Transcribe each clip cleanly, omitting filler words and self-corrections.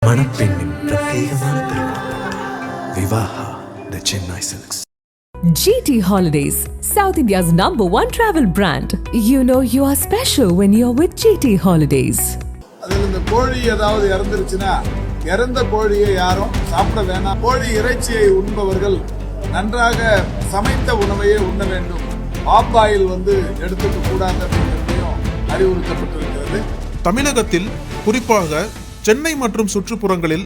மணப்பெண்ணின் பிரத்யேகமான திருமணம். Vivaha the Chennai silks. GT Holidays, South India's #1 travel brand. You know you are special when you're with GT Holidays. அதில் இந்த கோழி ஏதாவது இறந்துருச்சுன்னா இறந்த கோழியை யாரும் சாப்பிட வேணாம். கோழி இறைச்சியை உண்பவர்கள் நன்றாக சமைத்த உணவையே உண்ண வேண்டும். ஆப் ஆயில் எடுத்துக்க கூடாது அப்படிங்கிறதையும் அறிவுறுத்தப்பட்டிருக்கிறது. தமிழகத்தில் குறிப்பாக சென்னை மற்றும் சுற்றுப்புறங்களில்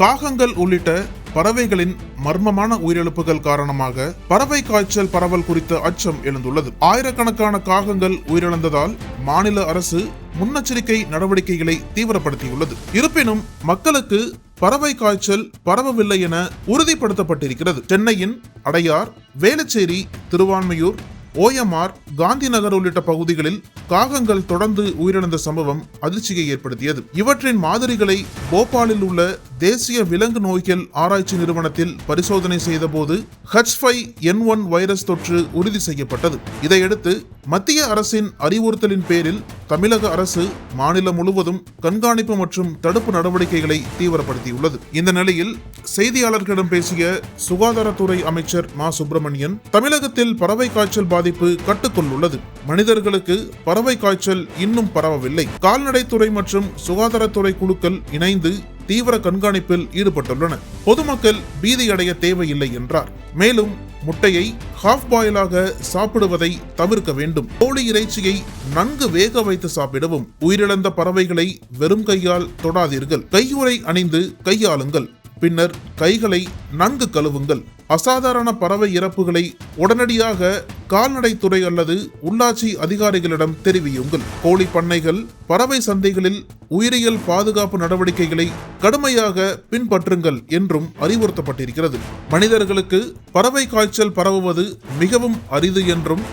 காகங்கள் உள்ளிட்ட பறவைகளின் மர்மமான உயிரிழப்புகள் காரணமாக பறவை காய்ச்சல் பரவல் குறித்த அச்சம் எழுந்துள்ளது. ஆயிரக்கணக்கான காகங்கள் உயிரிழந்ததால் மாநில அரசு முன்னெச்சரிக்கை நடவடிக்கைகளை தீவிரப்படுத்தியுள்ளது. இருப்பினும் மக்களுக்கு பறவை காய்ச்சல் பரவவில்லை என உறுதிப்படுத்தப்பட்டிருக்கிறது. சென்னையின் அடையார், வேளச்சேரி, திருவான்மையூர், OMR, காந்தி நகர் உள்ளிட்ட பகுதிகளில் காகங்கள் தொடர்ந்து உயிரிழந்த சம்பவம் அதிர்ச்சியை ஏற்படுத்தியது. இவற்றின் மாதிரிகளை போபாலில் உள்ள தேசிய விலங்கு நோய்கள் ஆராய்ச்சி நிறுவனத்தில் பரிசோதனை செய்த போது H5N1 வைரஸ் தொற்று உறுதி செய்யப்பட்டது. இதையடுத்து மத்திய அரசின் அறிவுறுத்தலின் பேரில் தமிழக அரசு மாநிலம் முழுவதும் கண்காணிப்பு மற்றும் தடுப்பு நடவடிக்கைகளை தீவிரப்படுத்தியுள்ளது. இந்த நிலையில் செய்தியாளர்களிடம் பேசிய சுகாதாரத்துறை அமைச்சர் மா சுப்பிரமணியன், தமிழகத்தில் பறவை காய்ச்சல் பாதிப்பு கட்டுக்குள் உள்ளது. மனிதர்களுக்கு பறவை காய்ச்சல் இன்னும் பரவவில்லை. கால்நடைத்துறை மற்றும் சுகாதாரத்துறை குழுக்கள் இணைந்து தீவிர கண்காணிப்பில் ஈடுபட்டுள்ளன. பொதுமக்கள் பீதியடைய தேவையில்லை என்றார். மேலும் முட்டையை ஹாஃப் பாயிலாக சாப்பிடுவதை தவிர்க்க வேண்டும். கோழி இறைச்சியை நன்கு வேக வைத்து சாப்பிடவும். உயிரிழந்த பறவைகளை வெறும் கையால் தொடாதீர்கள். கையுறை அணிந்து கையாளுங்கள். பின்னர் கைகளை நன்கு கழுவுங்கள். அசாதாரண பறவை இறப்புகளை உடனடியாக கால்நடைத்துறை அல்லது உள்ளாட்சி அதிகாரிகளிடம் தெரிவியுங்கள். கோழி பண்ணைகள், பறவை சந்தைகளில் உயிரியல் பாதுகாப்பு நடவடிக்கைகளை கடுமையாக பின்பற்றுங்கள் என்றும் அறிவுறுத்தப்பட்டிருக்கிறது. மனிதர்களுக்கு பறவை காய்ச்சல் பரவுவது மிகவும் அரிது என்றும்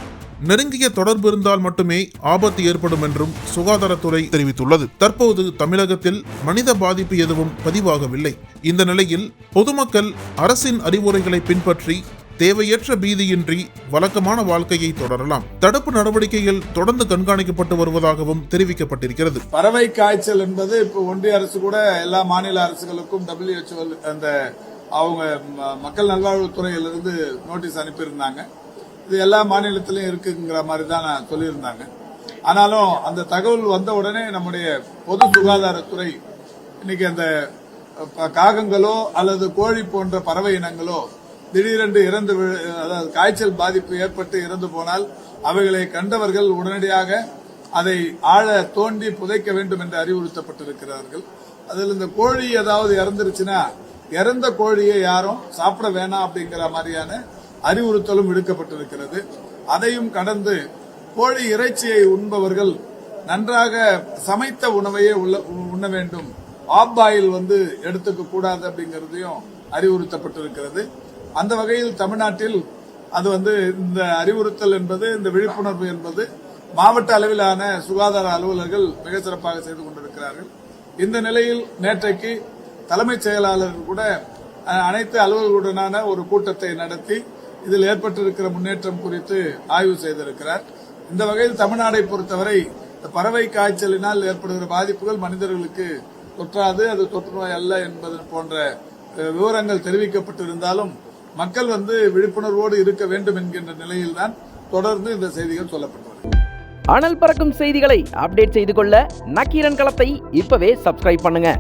நெருங்கிய தொடர்பு இருந்தால் மட்டுமே ஆபத்து ஏற்படும் என்றும் சுகாதாரத்துறை தெரிவித்துள்ளது. தற்போது தமிழகத்தில் மனித பாதிப்பு எதுவும் பதிவாகவில்லை. இந்த நிலையில் பொதுமக்கள் அரசின் அறிவுரைகளை பின்பற்றி தேவையற்ற பீதியின்றி வழக்கமான வாழ்க்கையை தொடரலாம். தடுப்பு நடவடிக்கைகள் தொடர்ந்து கண்காணிக்கப்பட்டு வருவதாகவும் தெரிவிக்கப்பட்டிருக்கிறது. பறவை காய்ச்சல் என்பது இப்போ ஒன்றிய அரசு கூட எல்லா மாநில அரசுகளுக்கும் WHO அந்த அவங்க மக்கள் நல்வாழ்வுத்துறையிலிருந்து நோட்டீஸ் அனுப்பியிருந்தாங்க. இது எல்லா மாநிலத்திலும் இருக்குங்கிற மாதிரி தான் சொல்லியிருந்தாங்க. ஆனாலும் அந்த தகவல் வந்த உடனே நம்முடைய பொது சுகாதாரத்துறை இன்னைக்கு அந்த காகங்களோ அல்லது கோழி போன்ற பறவை இனங்களோ திடீரென்று அதாவது காய்ச்சல் பாதிப்பு ஏற்பட்டு இறந்து போனால் அவைகளை கண்டவர்கள் உடனடியாக அதை ஆழ தோண்டி புதைக்க வேண்டும் என்று அறிவுறுத்தப்பட்டிருக்கிறார்கள். அதில் இந்த கோழி ஏதாவது இறந்துருச்சுன்னா இறந்த கோழியை யாரும் சாப்பிட வேணாம் அப்படிங்கிற மாதிரியான அறிவுறுத்தலும் விடுக்கப்பட்டிருக்கிறது. அதையும் கடந்து கோழி இறைச்சியை உண்பவர்கள் நன்றாக சமைத்த உணவையே உண்ண வேண்டும். ஆப் ஆயில் எடுத்துக்க கூடாது அப்படிங்கறதையும் அறிவுறுத்தப்பட்டிருக்கிறது. அந்த வகையில் தமிழ்நாட்டில் அது இந்த அறிவுறுத்தல் என்பது, இந்த விழிப்புணர்வு என்பது மாவட்ட அளவிலான சுகாதார அலுவலர்கள் மிக சிறப்பாக செய்து கொண்டிருக்கிறார்கள். இந்த நிலையில் நேற்றைக்கு தலைமைச் செயலாளர்கள் கூட அனைத்து அலுவலர்களுடனான ஒரு கூட்டத்தை நடத்தி இதில் ஏற்பட்டிருக்கிற முன்னேற்றம் குறித்து ஆய்வு செய்திருக்கிறார். இந்த வகையில் தமிழ்நாடை பொறுத்தவரை பறவை காய்ச்சலினால் ஏற்படுகிற பாதிப்புகள் மனிதர்களுக்கு தொற்றாது, அது தொற்று நோய் அல்ல என்பது போன்ற விவரங்கள் தெரிவிக்கப்பட்டிருந்தாலும் மக்கள் விழிப்புணர்வோடு இருக்க வேண்டும் என்கின்ற நிலையில்தான் தொடர்ந்து இந்த செய்திகள் சொல்லப்பட்டுள்ளது. அனல் பறக்கும் செய்திகளை அப்டேட் செய்து கொள்ள நக்கீரன் களத்தை இப்பவே சப்ஸ்கிரைப் பண்ணுங்க.